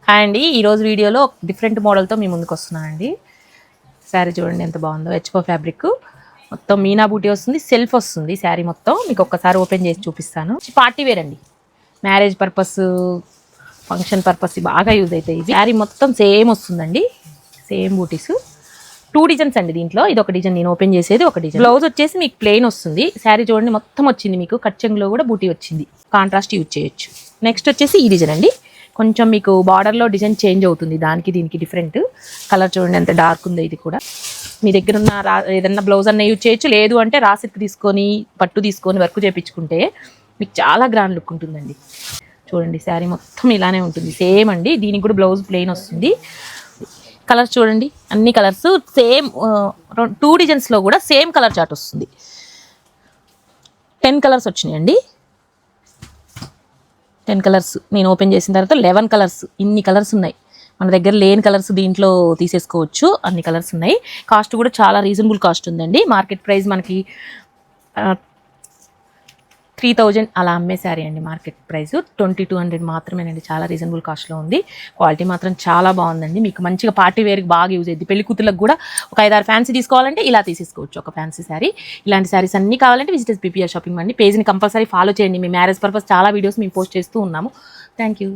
Hi అండి, ఈరోజు వీడియోలో డిఫరెంట్ మోడల్తో మీ ముందుకు వస్తున్నానండి. శారీ చూడండి ఎంత బాగుందో. హెచ్కో ఫ్యాబ్రిక్ మొత్తం మీనా బూటీ వస్తుంది, సెల్ఫ్ వస్తుంది శారీ మొత్తం. మీకు ఒక్కసారి ఓపెన్ చేసి చూపిస్తాను. పార్టీ వేర్ అండి, మ్యారేజ్ పర్పస్, ఫంక్షన్ పర్పస్ బాగా యూజ్ అవుతాయి. ఇది శారీ మొత్తం సేమ్ వస్తుందండి, సేమ్ బూటీస్. 2 డిజైన్స్ అండి దీంట్లో. ఇది ఒక డిజైన్, నేను ఓపెన్ చేసేది ఒక డిజైన్. బ్లౌజ్ వచ్చేసి మీకు ప్లెయిన్ వస్తుంది. శారీ చూడండి మొత్తం వచ్చింది, మీకు కచ్చంగ్లో కూడా బూటీ వచ్చింది. కాంట్రాస్ట్ యూజ్ చేయొచ్చు. నెక్స్ట్ వచ్చేసి ఈ డిజైన్ అండి, కొంచెం మీకు బార్డర్లో డిజైన్ చేంజ్ అవుతుంది, దానికి దీనికి డిఫరెంట్. కలర్ చూడండి ఎంత డార్క్ ఉందో. ఇది కూడా మీ దగ్గర ఉన్న ఏదన్నా బ్లౌజ్ అన్న యూజ్ చేయొచ్చు, లేదు అంటే రా సిల్క్ తీసుకొని పట్టు తీసుకొని వర్క్ చేయించుకుంటే మీకు చాలా గ్రాండ్ లుక్ ఉంటుందండి. చూడండి శారీ మొత్తం ఇలానే ఉంటుంది, సేమ్ అండి. దీనికి కూడా బ్లౌజ్ ప్లెయిన్ వస్తుంది. కలర్స్ చూడండి, అన్ని కలర్స్ సేమ్. 2 డిజైన్స్లో కూడా సేమ్ కలర్ చార్ట్ వస్తుంది. 10 కలర్స్ వచ్చినాయండి. 10 కలర్స్ నేను ఓపెన్ చేసిన తర్వాత 11 కలర్స్. ఇన్ని కలర్స్ ఉన్నాయి మన దగ్గర. లేని కలర్స్ దీంట్లో తీసేసుకోవచ్చు, అన్ని కలర్స్ ఉన్నాయి. కాస్ట్ కూడా చాలా రీజనబుల్ కాస్ట్ ఉందండి. మార్కెట్ ప్రైస్ మనకి 3000 అలా అమ్మే శారీ అండి. మార్కెట్ ప్రైస్ 2200 మాత్రమేనండి. చాలా రీజనబుల్ కాస్ట్లో ఉంది. క్వాలిటీ మాత్రం చాలా బాగుందండి. మీకు మంచిగా పార్టీ వేర్కి బాగా యూజ్ అయ్యింది. పెళ్లి కూతుర్లకు కూడా ఒక 5-6 ఫ్యాన్సీ తీసుకోవాలంటే ఇలా తీసేసుకోవచ్చు, ఒక ఫ్యాన్సీ శారీ. ఇలాంటి శారీస్ అన్ని కావాలంటే విజిటర్స్ పీపీఆర్ షాపింగ్ అండి. పేజ్ని కంపల్సరీ ఫాలో చేయండి. మీ మ్యారేజ్ పర్పస్ చాలా వీడియోస్ మేము పోస్ట్ చేస్తూ ఉన్నాము. Thank you.